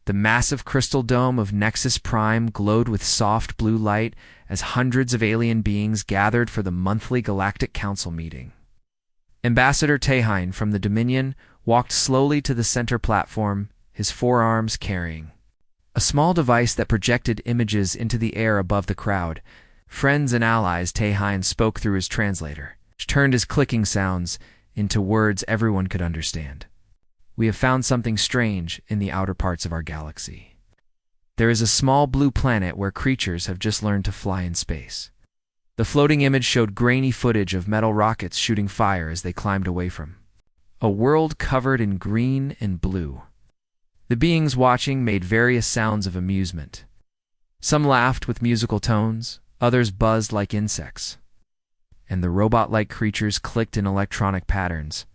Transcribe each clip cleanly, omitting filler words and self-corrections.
The massive crystal dome of Nexus Prime glowed with soft blue light as hundreds of alien beings gathered for the monthly Galactic Council meeting. Ambassador Tehine from the Dominion walked slowly to the center platform, his forearms carrying a small device that projected images into the air above the crowd. Friends and allies, Tehine spoke through his translator, which turned his clicking sounds into words everyone could understand. We have found something strange in the outer parts of our galaxy. There is a small blue planet where creatures have just learned to fly in space. The floating image showed grainy footage of metal rockets shooting fire as they climbed away from a world covered in green and blue. The beings watching made various sounds of amusement. Some laughed with musical tones, others buzzed like insects. And the robot-like creatures clicked in electronic patterns.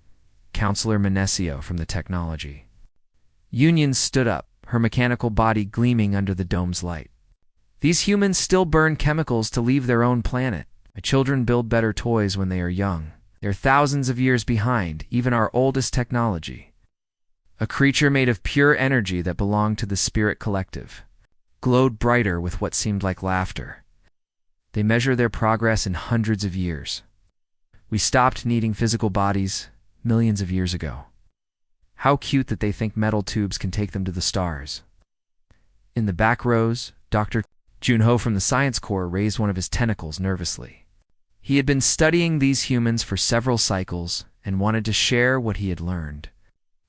Counselor Menesio from the technology Union stood up, her mechanical body gleaming under the dome's light. These humans still burn chemicals to leave their own planet. My children build better toys when they are young. They're thousands of years behind, even our oldest technology. A creature made of pure energy that belonged to the Spirit Collective glowed brighter with what seemed like laughter. They measure their progress in hundreds of years. We stopped needing physical bodies millions of years ago. How cute that they think metal tubes can take them to the stars. In the back rows, Dr. Junho from the Science Corps raised one of his tentacles nervously. He had been studying these humans for several cycles and wanted to share what he had learned.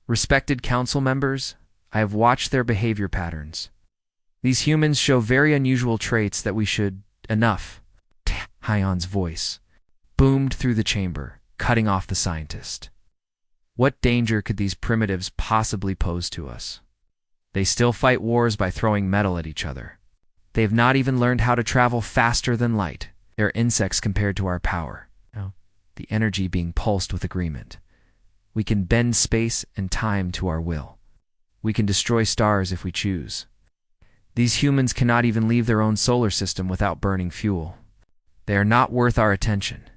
Respected council members, I have watched their behavior patterns. These humans show very unusual traits that we should... Enough. Hyon's voice boomed through the chamber, cutting off the scientist. What danger could these primitives possibly pose to us? They still fight wars by throwing metal at each other. They have not even learned how to travel faster than light. They're insects compared to our power. The energy being pulsed with agreement. We can bend space and time to our will. We can destroy stars if we choose. These humans cannot even leave their own solar system without burning fuel. They are not worth our attention.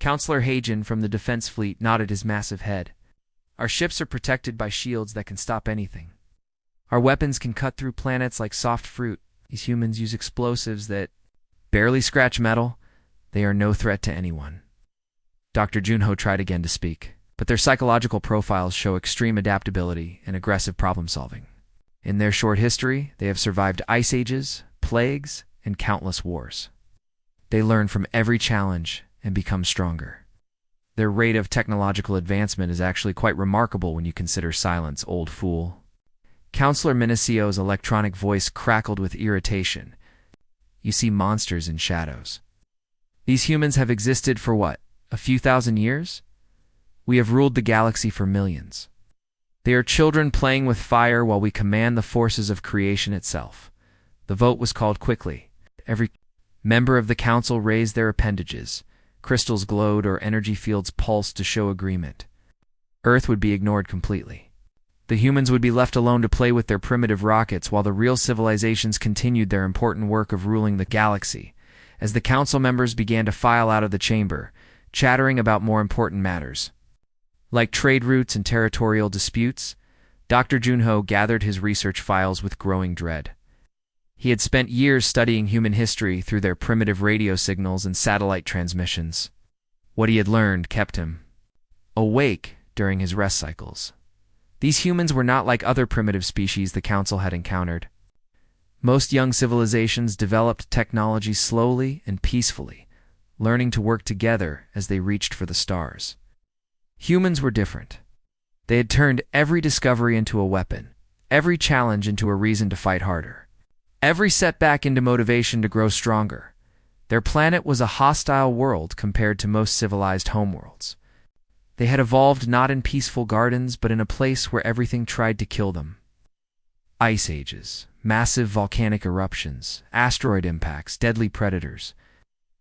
Counselor Hagen from the Defense Fleet nodded his massive head. Our ships are protected by shields that can stop anything. Our weapons can cut through planets like soft fruit. These humans use explosives that barely scratch metal. They are no threat to anyone. Dr. Junho tried again to speak, but their psychological profiles show extreme adaptability and aggressive problem-solving. In their short history, they have survived ice ages, plagues, and countless wars. They learn from every challenge and become stronger. Their rate of technological advancement is actually quite remarkable when you consider Silence, old fool. Counselor Menesio's electronic voice crackled with irritation. You see monsters in shadows. These humans have existed for what, a few thousand years? We have ruled the galaxy for millions. They are children playing with fire while we command the forces of creation itself. The vote was called quickly. Every member of the council raised their appendages. Crystals glowed or energy fields pulsed to show agreement. Earth would be ignored completely. The humans would be left alone to play with their primitive rockets while the real civilizations continued their important work of ruling the galaxy. As the council members began to file out of the chamber, chattering about more important matters, like trade routes and territorial disputes, Dr. Junho gathered his research files with growing dread. He had spent years studying human history through their primitive radio signals and satellite transmissions. What he had learned kept him awake during his rest cycles. These humans were not like other primitive species the Council had encountered. Most young civilizations developed technology slowly and peacefully, learning to work together as they reached for the stars. Humans were different. They had turned every discovery into a weapon, every challenge into a reason to fight harder, every setback into motivation to grow stronger. Their planet was a hostile world compared to most civilized homeworlds. They had evolved not in peaceful gardens, but in a place where everything tried to kill them. Ice ages, massive volcanic eruptions, asteroid impacts, deadly predators,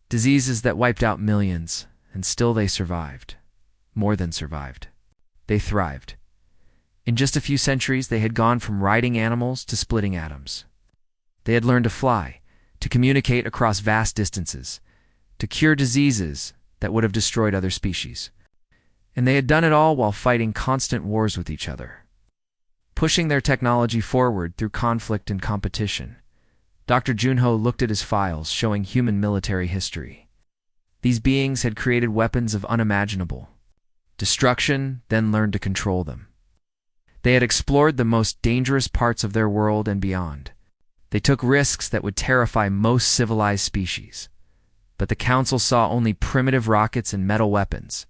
diseases that wiped out millions, and still they survived. More than survived. They thrived. In just a few centuries, they had gone from riding animals to splitting atoms. They had learned to fly, to communicate across vast distances, to cure diseases that would have destroyed other species. And they had done it all while fighting constant wars with each other. pushing their technology forward through conflict and competition. Dr. Junho looked at his files showing human military history. These beings had created weapons of unimaginable destruction, then learned to control them. They had explored the most dangerous parts of their world and beyond. They took risks that would terrify most civilized species. But the Council saw only primitive rockets and metal weapons.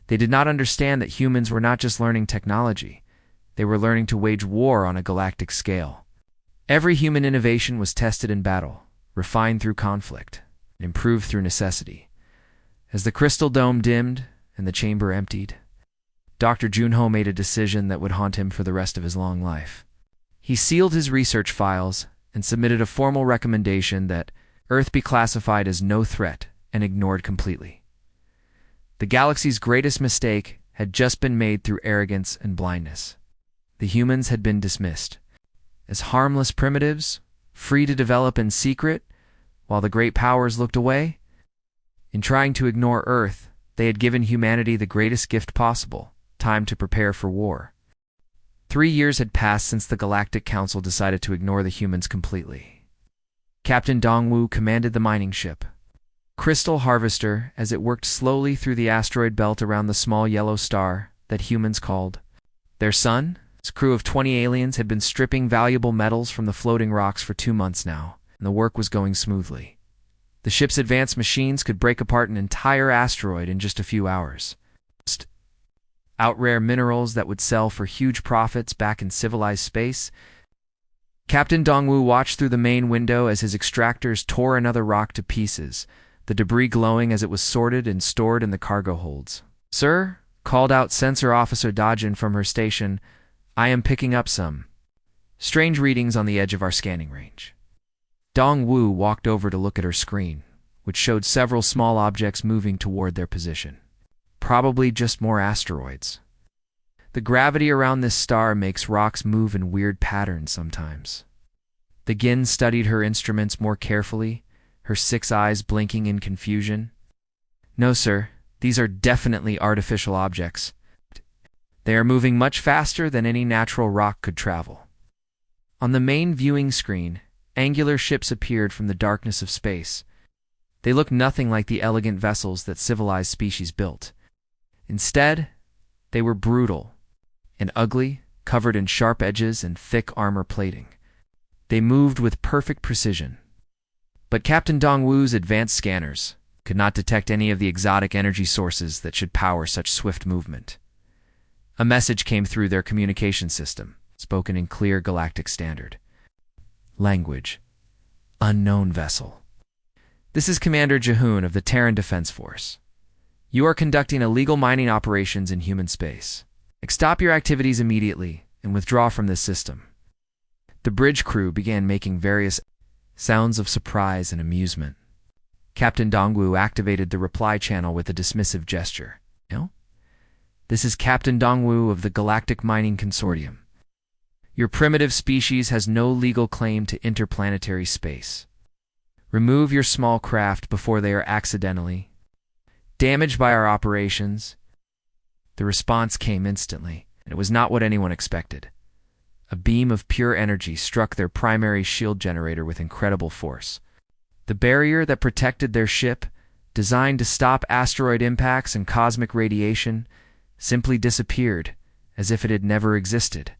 They did not understand that humans were not just learning technology. They were learning to wage war on a galactic scale. Every human innovation was tested in battle, refined through conflict, and improved through necessity. As the crystal dome dimmed and the chamber emptied, Dr. Junho made a decision that would haunt him for the rest of his long life. He sealed his research files and submitted a formal recommendation that Earth be classified as no threat and ignored completely. The galaxy's greatest mistake had just been made through arrogance and blindness. The humans had been dismissed as harmless primitives, free to develop in secret, while the great powers looked away. In trying to ignore Earth, they had given humanity the greatest gift possible: time to prepare for war. 3 years had passed since the Galactic Council decided to ignore the humans completely. Captain Dongwu commanded the mining ship, Crystal Harvester, as it worked slowly through the asteroid belt around the small yellow star that humans called their sun. Its crew of 20 aliens had been stripping valuable metals from the floating rocks for 2 months now, and the work was going smoothly. The ship's advanced machines could break apart an entire asteroid in just a few hours. Out rare minerals that would sell for huge profits back in civilized space. Captain Dongwu watched through the main window as his extractors tore another rock to pieces, the debris glowing as it was sorted and stored in the cargo holds. "Sir," called out Sensor Officer Dajin from her station, "I am picking up some strange readings on the edge of our scanning range." Dongwu walked over to look at her screen, which showed several small objects moving toward their position. Probably just more asteroids. The gravity around this star makes rocks move in weird patterns sometimes. The Gin studied her instruments more carefully, her 6 eyes blinking in confusion. "No, sir, these are definitely artificial objects. They are moving much faster than any natural rock could travel." On the main viewing screen, angular ships appeared from the darkness of space. They looked nothing like the elegant vessels that civilized species built. Instead, they were brutal and ugly, covered in sharp edges and thick armor plating. They moved with perfect precision. But Captain Dongwu's advanced scanners could not detect any of the exotic energy sources that should power such swift movement. A message came through their communication system, spoken in clear galactic standard. Language: unknown vessel. "This is Commander Jahoon of the Terran Defense Force. You are conducting illegal mining operations in human space. Stop your activities immediately and withdraw from this system." The bridge crew began making various sounds of surprise and amusement. Captain Dongwu activated the reply channel with a dismissive gesture. "No? This is Captain Dongwu of the Galactic Mining Consortium. Your primitive species has no legal claim to interplanetary space. Remove your small craft before they are accidentally damaged by our operations." The response came instantly, and it was not what anyone expected. A beam of pure energy struck their primary shield generator with incredible force. The barrier that protected their ship, designed to stop asteroid impacts and cosmic radiation, simply disappeared, as if it had never existed.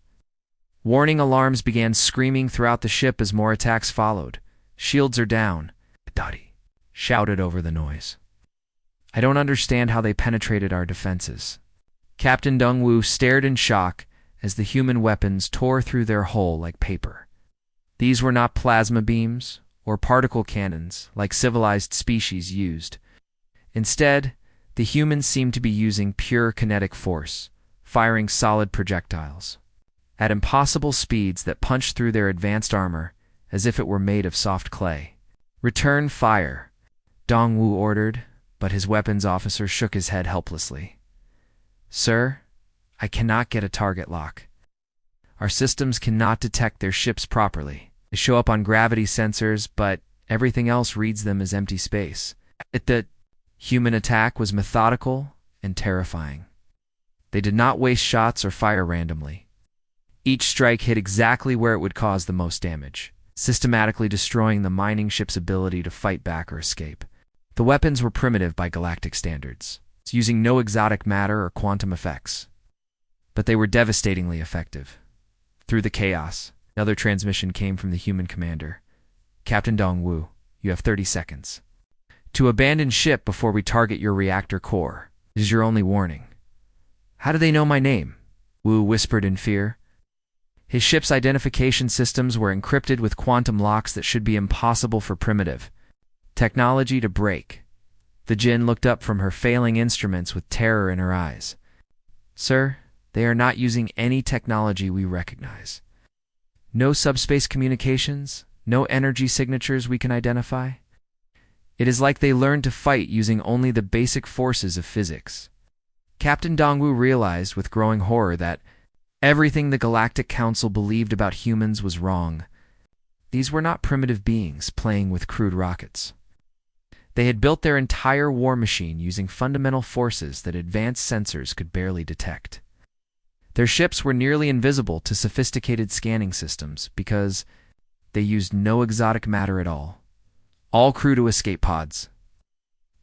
Warning alarms began screaming throughout the ship as more attacks followed. "Shields are down," Dottie shouted over the noise. "I don't understand how they penetrated our defenses." Captain Dongwu stared in shock as the human weapons tore through their hull like paper. These were not plasma beams or particle cannons like civilized species used. Instead, the humans seemed to be using pure kinetic force, firing solid projectiles at impossible speeds that punched through their advanced armor as if it were made of soft clay. "Return fire," Dongwu ordered, but his weapons officer shook his head helplessly. "Sir, I cannot get a target lock. Our systems cannot detect their ships properly. They show up on gravity sensors, but everything else reads them as empty space." The human attack was methodical and terrifying. They did not waste shots or fire randomly. Each strike hit exactly where it would cause the most damage, systematically destroying the mining ship's ability to fight back or escape. The weapons were primitive by galactic standards, using no exotic matter or quantum effects. But they were devastatingly effective. Through the chaos, another transmission came from the human commander. Captain Dongwu, you have 30 seconds. To abandon ship before we target your reactor core. It is your only warning. How do they know my name? Wu whispered in fear. His ship's identification systems were encrypted with quantum locks that should be impossible for primitive technology to break. The Jinn looked up from her failing instruments with terror in her eyes. Sir, they are not using any technology we recognize. No subspace communications, no energy signatures we can identify. It is like they learned to fight using only the basic forces of physics. Captain Dongwu realized with growing horror that everything the Galactic Council believed about humans was wrong. These were not primitive beings playing with crude rockets. They had built their entire war machine using fundamental forces that advanced sensors could barely detect. Their ships were nearly invisible to sophisticated scanning systems because they used no exotic matter at all. All crew to escape pods.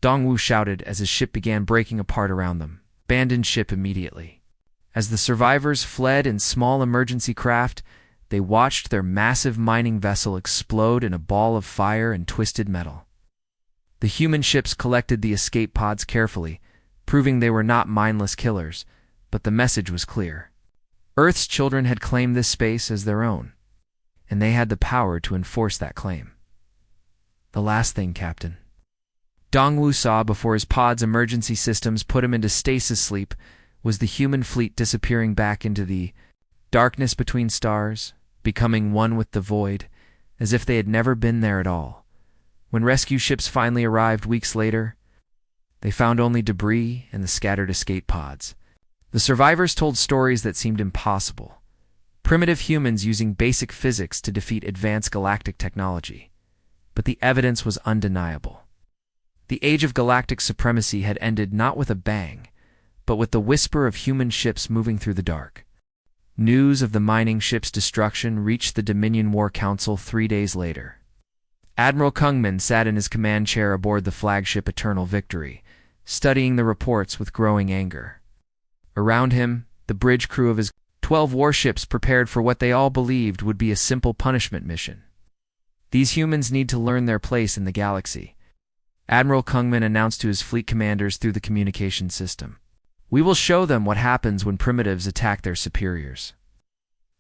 Dongwu shouted as his ship began breaking apart around them. Abandon ship immediately. As the survivors fled in small emergency craft, they watched their massive mining vessel explode in a ball of fire and twisted metal. The human ships collected the escape pods carefully, proving they were not mindless killers, but the message was clear. Earth's children had claimed this space as their own, and they had the power to enforce that claim. The last thing, Captain. Dongwu saw before his pod's emergency systems put him into stasis sleep was the human fleet disappearing back into the darkness between stars, becoming one with the void, as if they had never been there at all. When rescue ships finally arrived weeks later, they found only debris and the scattered escape pods. The survivors told stories that seemed impossible. Primitive humans using basic physics to defeat advanced galactic technology. But the evidence was undeniable. The age of galactic supremacy had ended not with a bang, but with the whisper of human ships moving through the dark. News of the mining ship's destruction reached the Dominion War Council 3 days later. Admiral Kungman sat in his command chair aboard the flagship Eternal Victory, studying the reports with growing anger. Around him, the bridge crew of his 12 warships prepared for what they all believed would be a simple punishment mission. These humans need to learn their place in the galaxy. Admiral Kungman announced to his fleet commanders through the communication system. We will show them what happens when primitives attack their superiors.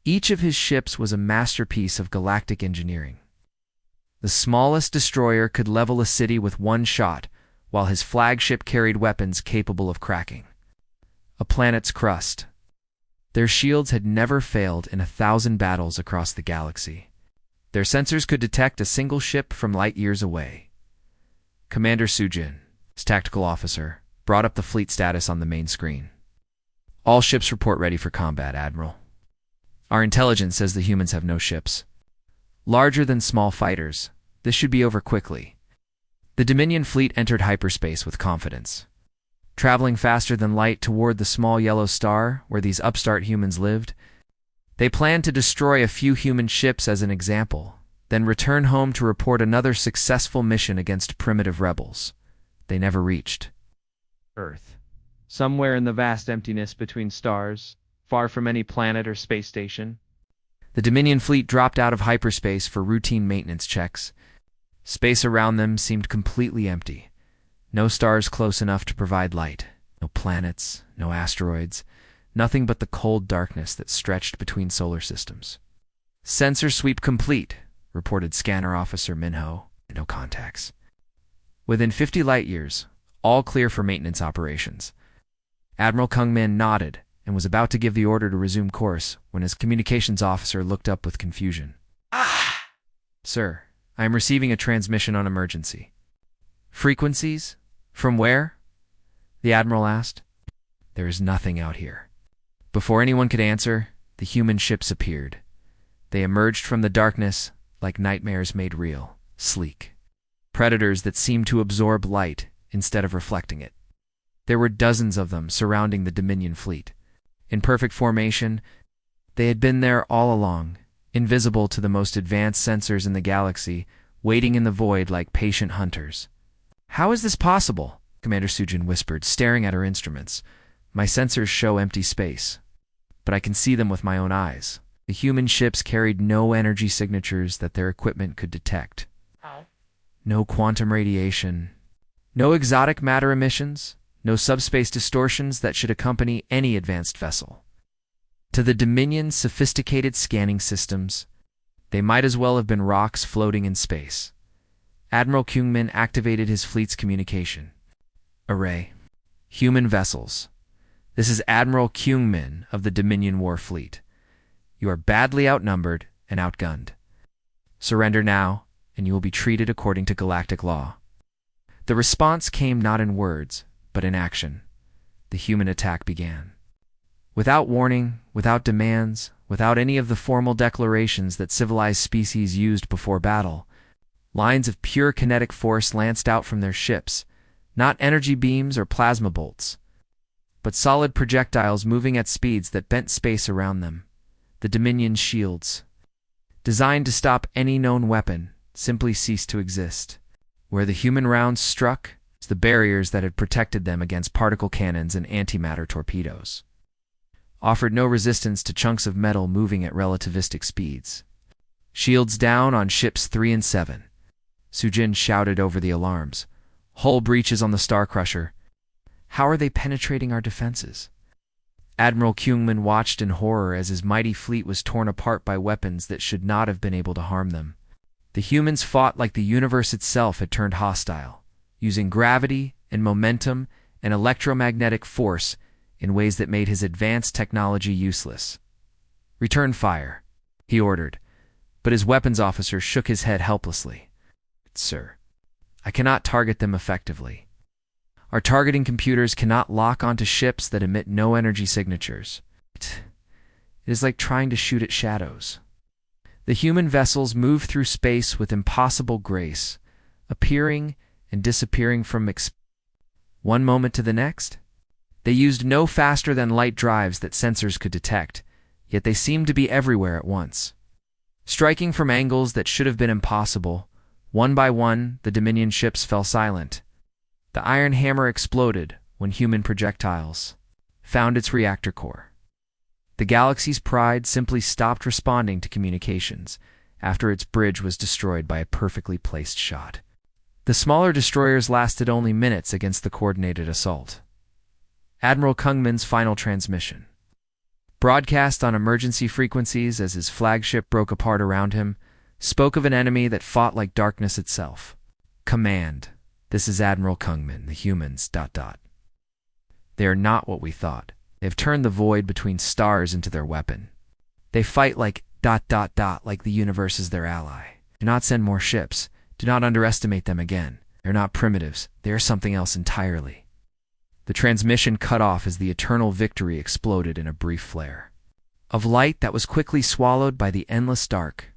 Each of his ships was a masterpiece of galactic engineering. The smallest destroyer could level a city with one shot, while his flagship carried weapons capable of cracking a planet's crust. Their shields had never failed in 1,000 battles across the galaxy. Their sensors could detect a single ship from light years away. Commander Sujin, his tactical officer, brought up the fleet status on the main screen. All ships report ready for combat, Admiral. Our intelligence says the humans have no ships. Larger than small fighters, this should be over quickly. The Dominion fleet entered hyperspace with confidence. Traveling faster than light toward the small yellow star where these upstart humans lived, they planned to destroy a few human ships as an example, then return home to report another successful mission against primitive rebels. They never reached Earth. Somewhere in the vast emptiness between stars, far from any planet or space station, the Dominion fleet dropped out of hyperspace for routine maintenance checks. Space around them seemed completely empty. No stars close enough to provide light. No planets, no asteroids. Nothing but the cold darkness that stretched between solar systems. Sensor sweep complete, reported Scanner Officer Minho. No contacts. Within 50 light-years, all clear for maintenance operations. Admiral Kungman nodded and was about to give the order to resume course when his communications officer looked up with confusion. Ah! Sir, I am receiving a transmission on emergency. Frequencies? From where? The Admiral asked. There is nothing out here. Before anyone could answer, the human ships appeared. They emerged from the darkness like nightmares made real, sleek. Predators that seemed to absorb light instead of reflecting it. There were dozens of them surrounding the Dominion fleet. In perfect formation, They had been there all along, invisible to the most advanced sensors in the galaxy, waiting in the void like patient hunters. "How is this possible?" Commander Sujin whispered, staring at her instruments. "My sensors show empty space, but I can see them with my own eyes." The human ships carried no energy signatures that their equipment could detect. No quantum radiation, no exotic matter emissions, no subspace distortions that should accompany any advanced vessel. To the Dominion's sophisticated scanning systems, they might as well have been rocks floating in space. Admiral Kyungmin activated his fleet's communication array. "Human vessels. This is Admiral Kyungmin of the Dominion War Fleet. You are badly outnumbered and outgunned. Surrender now, and you will be treated according to galactic law." The response came not in words, but in action. The human attack began. Without warning, without demands, without any of the formal declarations that civilized species used before battle, lines of pure kinetic force lanced out from their ships, not energy beams or plasma bolts, but solid projectiles moving at speeds that bent space around them. The Dominion's shields, designed to stop any known weapon, simply ceased to exist. Where the human rounds struck, the barriers that had protected them against particle cannons and antimatter torpedoes offered no resistance to chunks of metal moving at relativistic speeds. "Shields down on ships 3 and 7. Sujin shouted over the alarms. "Hull breaches on the Star Crusher. How are they penetrating our defenses?" Admiral Kyungmin watched in horror as his mighty fleet was torn apart by weapons that should not have been able to harm them. The humans fought like the universe itself had turned hostile, using gravity and momentum and electromagnetic force in ways that made his advanced technology useless. "Return fire," he ordered, but his weapons officer shook his head helplessly. "Sir, I cannot target them effectively. Our targeting computers cannot lock onto ships that emit no energy signatures. It is like trying to shoot at shadows." The human vessels moved through space with impossible grace, appearing and disappearing from one moment to the next. They used no faster-than-light drives that sensors could detect, yet they seemed to be everywhere at once. Striking from angles that should have been impossible, one by one, the Dominion ships fell silent. The iron hammer exploded when human projectiles found its reactor core. The galaxy's pride simply stopped responding to communications after its bridge was destroyed by a perfectly placed shot. The smaller destroyers lasted only minutes against the coordinated assault. Admiral Kyungmin's final transmission, broadcast on emergency frequencies as his flagship broke apart around him, spoke of an enemy that fought like darkness itself. "Command, this is Admiral Kyungmin, the humans, ... They are not what we thought. They have turned the void between stars into their weapon. They fight like ... like the universe is their ally. Do not send more ships. Do not underestimate them again. They're not primitives. They are something else entirely." The transmission cut off as the eternal victory exploded in a brief flare of light that was quickly swallowed by the endless dark.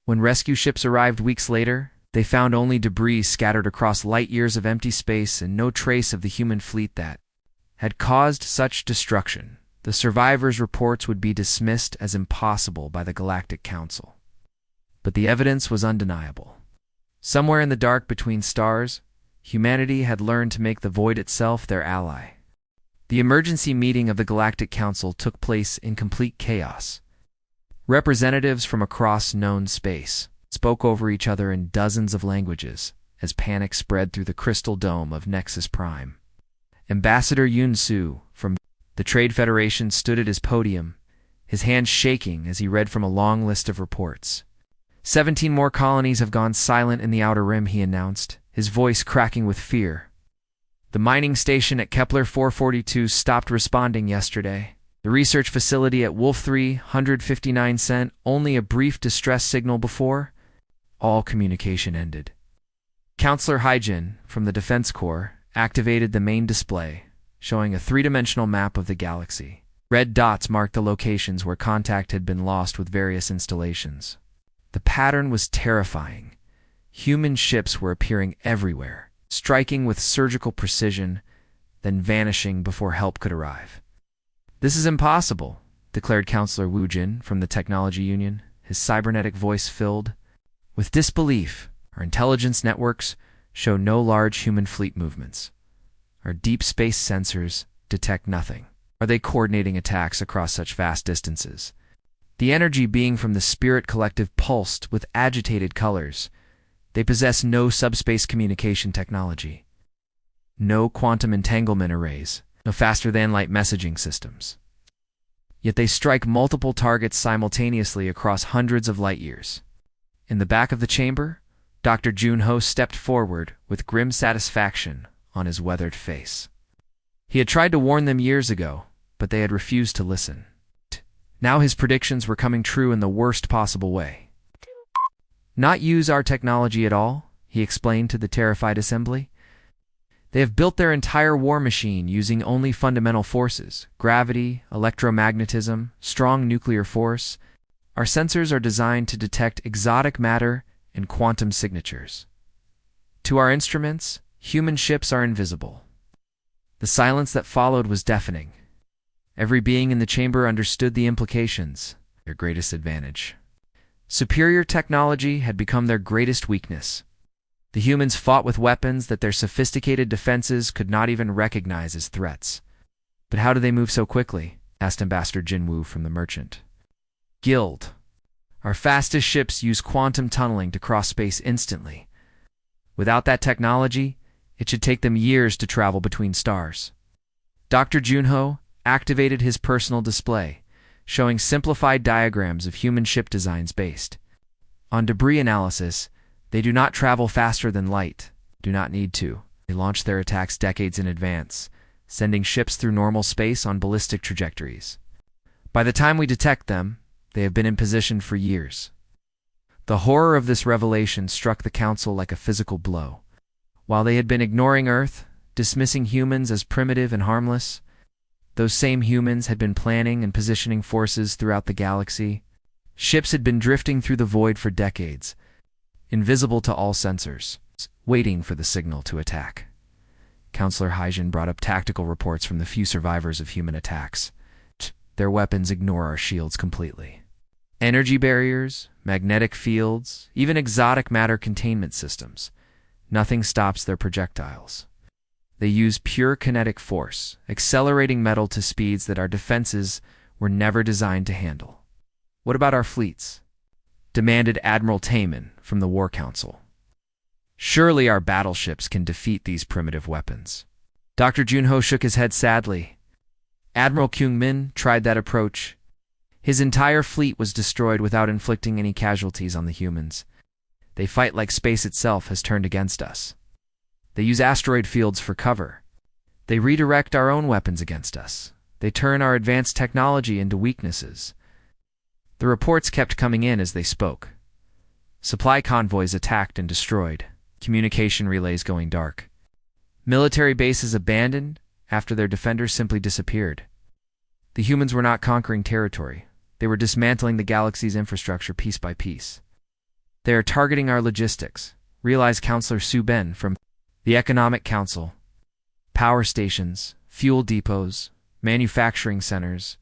When rescue ships arrived weeks later, they found only debris scattered across light years of empty space and no trace of the human fleet that had caused such destruction. The survivors' reports would be dismissed as impossible by the Galactic Council. But the evidence was undeniable. Somewhere in the dark between stars, humanity had learned to make the void itself their ally. The emergency meeting of the Galactic Council took place in complete chaos. Representatives from across known space spoke over each other in dozens of languages as panic spread through the crystal dome of Nexus Prime. Ambassador Yun Su from the Trade Federation stood at his podium, his hands shaking as he read from a long list of reports. 17 more colonies have gone silent in the Outer Rim, he announced, his voice cracking with fear. The mining station at Kepler 442 stopped responding yesterday. The research facility at Wolf 359 sent only a brief distress signal before all communication ended. Counselor Haijin from the Defense Corps activated the main display, showing a three-dimensional map of the galaxy. Red dots marked the locations where contact had been lost with various installations. The pattern was terrifying. Human ships were appearing everywhere, striking with surgical precision, then vanishing before help could arrive. "This is impossible," the declared Counselor Wu Jin from the Technology Union, his cybernetic voice filled with disbelief. Our intelligence networks show no large human fleet movements. Our deep space sensors detect nothing. Are they coordinating attacks across such vast distances? The energy being from the Spirit Collective pulsed with agitated colors. They possess no subspace communication technology, no quantum entanglement arrays, no faster-than-light messaging systems. Yet they strike multiple targets simultaneously across hundreds of light years. In the back of the chamber, Dr. Junho stepped forward with grim satisfaction on his weathered face. He had tried to warn them years ago, but they had refused to listen. Now his predictions were coming true in the worst possible way. Not use our technology at all, he explained to the terrified assembly. They have built their entire war machine using only fundamental forces: gravity, electromagnetism, strong nuclear force. Our sensors are designed to detect exotic matter and quantum signatures. To our instruments, human ships are invisible. The silence that followed was deafening. Every being in the chamber understood the implications, their greatest advantage. Superior technology had become their greatest weakness. The humans fought with weapons that their sophisticated defenses could not even recognize as threats. But how do they move so quickly? Asked Ambassador Jinwoo from the merchant guild. Our fastest ships use quantum tunneling to cross space instantly. Without that technology, it should take them years to travel between stars. Dr. Junho activated his personal display, showing simplified diagrams of human ship designs based on debris analysis. They do not travel faster than light, do not need to. They launch their attacks decades in advance, sending ships through normal space on ballistic trajectories. By the time we detect them, they have been in position for years. The horror of this revelation struck the Council like a physical blow. While they had been ignoring Earth, dismissing humans as primitive and harmless, those same humans had been planning and positioning forces throughout the galaxy. Ships had been drifting through the void for decades, invisible to all sensors, waiting for the signal to attack. Counselor Haijin brought up tactical reports from the few survivors of human attacks. Their weapons ignore our shields completely. Energy barriers, magnetic fields, even exotic matter containment systems. Nothing stops their projectiles. They use pure kinetic force, accelerating metal to speeds that our defenses were never designed to handle. What about our fleets? Demanded Admiral Taemin from the War Council. Surely our battleships can defeat these primitive weapons. Dr. Junho shook his head sadly. Admiral Kyung-min tried that approach. His entire fleet was destroyed without inflicting any casualties on the humans. They fight like space itself has turned against us. They use asteroid fields for cover. They redirect our own weapons against us. They turn our advanced technology into weaknesses. The reports kept coming in as they spoke. Supply convoys attacked and destroyed. Communication relays going dark. Military bases abandoned after their defenders simply disappeared. The humans were not conquering territory. They were dismantling the galaxy's infrastructure piece by piece. They are targeting our logistics, realized Counselor Su Ben from the Economic Council. Power stations, fuel depots, manufacturing centers.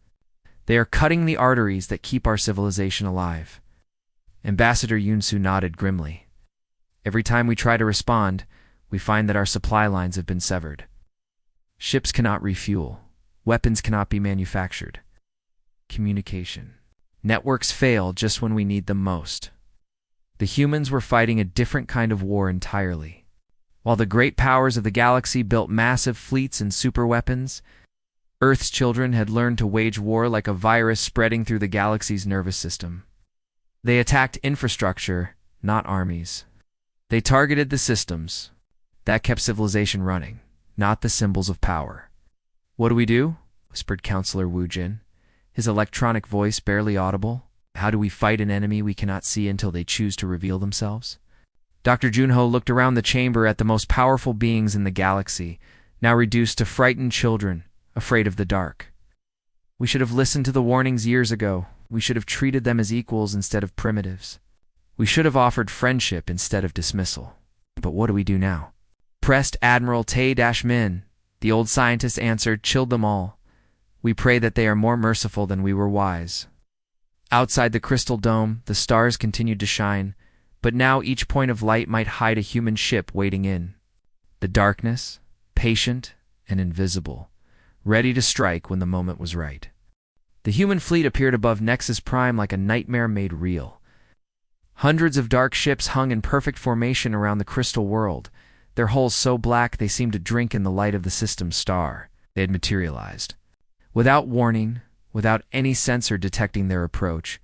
They are cutting the arteries that keep our civilization alive. Ambassador Yunsu nodded grimly. Every time we try to respond, we find that our supply lines have been severed. Ships cannot refuel. Weapons cannot be manufactured. Communication. Networks fail just when we need them most. The humans were fighting a different kind of war entirely. While the great powers of the galaxy built massive fleets and superweapons, Earth's children had learned to wage war like a virus spreading through the galaxy's nervous system. They attacked infrastructure, not armies. They targeted the systems that kept civilization running, not the symbols of power. What do? Whispered Counselor Wu Jin, his electronic voice barely audible. How do we fight an enemy we cannot see until they choose to reveal themselves? Dr. Junho looked around the chamber at the most powerful beings in the galaxy, now reduced to frightened children, afraid of the dark. We should have listened to the warnings years ago. We should have treated them as equals instead of primitives. We should have offered friendship instead of dismissal. But what do we do now? Pressed Admiral Tae-Min. The old scientist answered, chilled them all. We pray that they are more merciful than we were wise. Outside the crystal dome, the stars continued to shine, but now each point of light might hide a human ship waiting in. The darkness, patient and invisible, ready to strike when the moment was right. The human fleet appeared above Nexus Prime like a nightmare made real. Hundreds of dark ships hung in perfect formation around the crystal world, their hulls so black they seemed to drink in the light of the system's star. They had materialized. Without warning, without any sensor detecting their approach,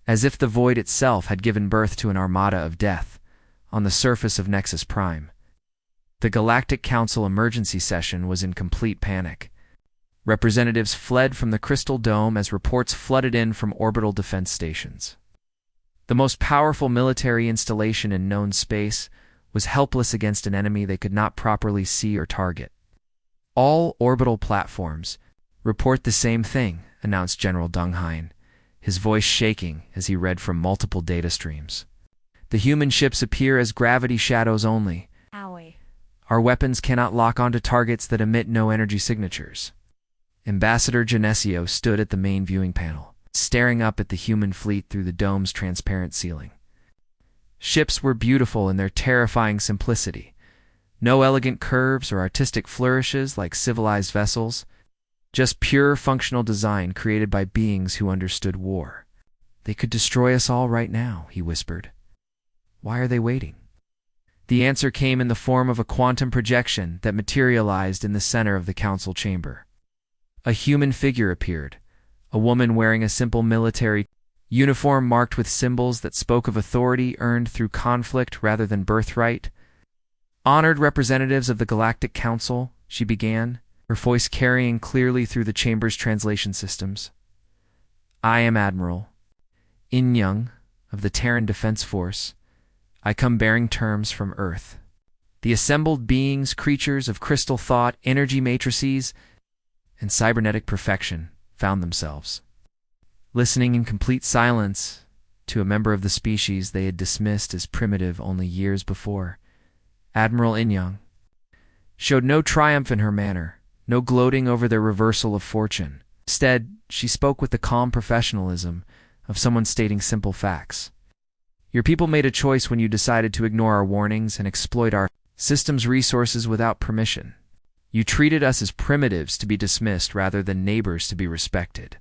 as if the void itself had given birth to an armada of death, on the surface of Nexus Prime. The Galactic Council emergency session was in complete panic. Representatives fled from the Crystal Dome as reports flooded in from orbital defense stations. The most powerful military installation in known space was helpless against an enemy they could not properly see or target. All orbital platforms report the same thing, announced General Deng Hein, his voice shaking as he read from multiple data streams. The human ships appear as gravity shadows only. Owie. Our weapons cannot lock onto targets that emit no energy signatures. Ambassador Genesio stood at the main viewing panel, staring up at the human fleet through the dome's transparent ceiling. Ships were beautiful in their terrifying simplicity. No elegant curves or artistic flourishes like civilized vessels, just pure functional design created by beings who understood war. They could destroy us all right now, he whispered. Why are they waiting? The answer came in the form of a quantum projection that materialized in the center of the council chamber. A human figure appeared, a woman wearing a simple military uniform marked with symbols that spoke of authority earned through conflict rather than birthright. Honored representatives of the Galactic Council, she began, her voice carrying clearly through the chamber's translation systems. I am Admiral In Young of the Terran Defense Force. I come bearing terms from Earth. The assembled beings, creatures of crystal thought, energy matrices, and cybernetic perfection, found themselves listening in complete silence to a member of the species they had dismissed as primitive only years before. Admiral Inyang showed no triumph in her manner, no gloating over their reversal of fortune. Instead, she spoke with the calm professionalism of someone stating simple facts. Your people made a choice when you decided to ignore our warnings and exploit our system's resources without permission. You treated us as primitives to be dismissed rather than neighbors to be respected.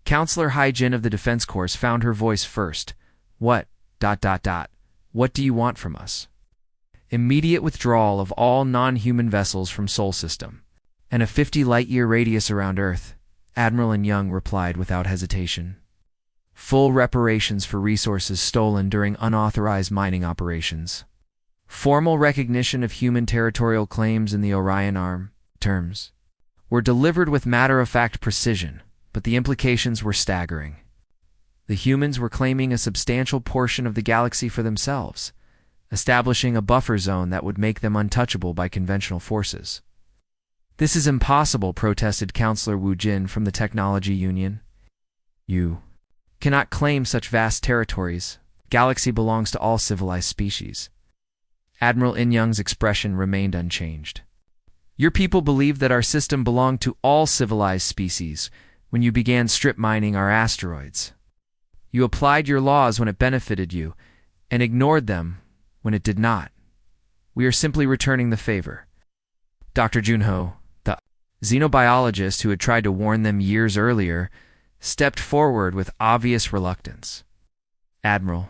Counselor Hai-Jin of the Defense Corps found her voice first. What do you want from us? Immediate withdrawal of all non-human vessels from Sol System, and a 50 light-year radius around Earth, Admiral In Young replied without hesitation. Full reparations for resources stolen during unauthorized mining operations. Formal recognition of human territorial claims in the Orion Arm terms were delivered with matter-of-fact precision, but the implications were staggering. The humans were claiming a substantial portion of the galaxy for themselves, establishing a buffer zone that would make them untouchable by conventional forces. This is impossible, protested Counselor Wu Jin from the Technology Union. You cannot claim such vast territories. Galaxy belongs to all civilized species. Admiral In Young's expression remained unchanged. Your people believed that our system belonged to all civilized species when you began strip mining our asteroids. You applied your laws when it benefited you, and ignored them when it did not. We are simply returning the favor. Dr. Junho, the xenobiologist who had tried to warn them years earlier, stepped forward with obvious reluctance. Admiral,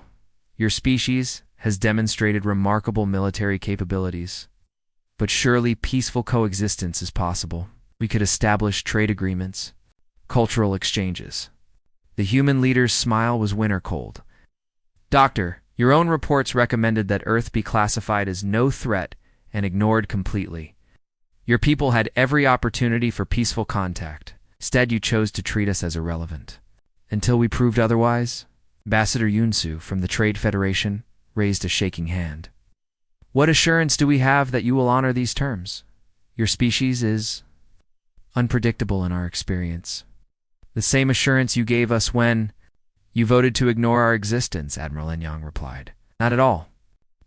your species has demonstrated remarkable military capabilities, but surely peaceful coexistence is possible. We could establish trade agreements, cultural exchanges. The human leader's smile was winter cold. Doctor, your own reports recommended that Earth be classified as no threat and ignored completely. Your people had every opportunity for peaceful contact. Instead, you chose to treat us as irrelevant. Until we proved otherwise, Ambassador Yunsu from the Trade Federation raised a shaking hand. What assurance do we have that you will honor these terms? Your species is unpredictable in our experience. The same assurance you gave us when you voted to ignore our existence, Admiral Enyang replied. Not at all.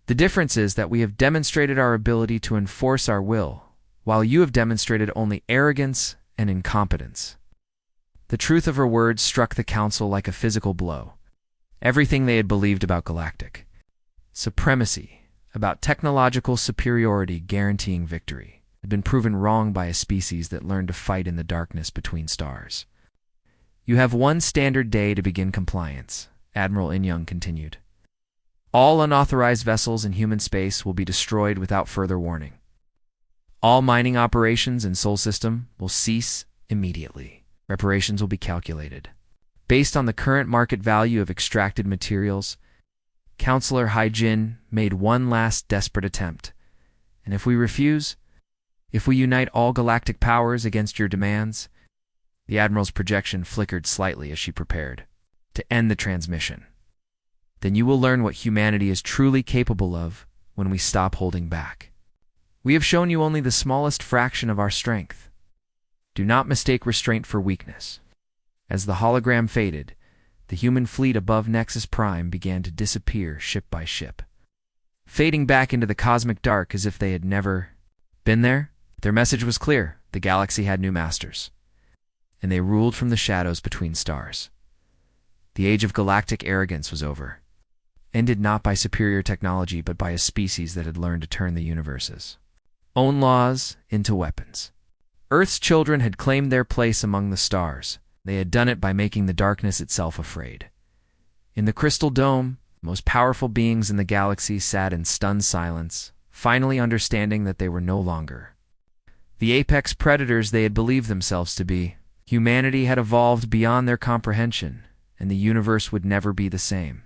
The difference is that we have demonstrated our ability to enforce our will, while you have demonstrated only arrogance and incompetence. The truth of her words struck the council like a physical blow. Everything they had believed about galactic supremacy, about technological superiority guaranteeing victory, had been proven wrong by a species that learned to fight in the darkness between stars. "You have one standard day to begin compliance," Admiral In-Young continued. "All unauthorized vessels in human space will be destroyed without further warning. All mining operations in Sol System will cease immediately. Reparations will be calculated based on the current market value of extracted materials. Counselor Hai-Jin made one last desperate attempt, and if we refuse, if we unite all galactic powers against your demands—" The Admiral's projection flickered slightly as she prepared to end the transmission. "Then you will learn what humanity is truly capable of when we stop holding back. We have shown you only the smallest fraction of our strength. Do not mistake restraint for weakness." As the hologram faded, the human fleet above Nexus Prime began to disappear ship by ship, fading back into the cosmic dark as if they had never been there. Their message was clear: the galaxy had new masters, and they ruled from the shadows between stars. The age of galactic arrogance was over, ended not by superior technology but by a species that had learned to turn the universe's own laws into weapons. Earth's children had claimed their place among the stars. They had done it by making the darkness itself afraid. In the crystal dome, the most powerful beings in the galaxy sat in stunned silence, finally understanding that they were no longer the apex predators they had believed themselves to be. Humanity had evolved beyond their comprehension, and the universe would never be the same.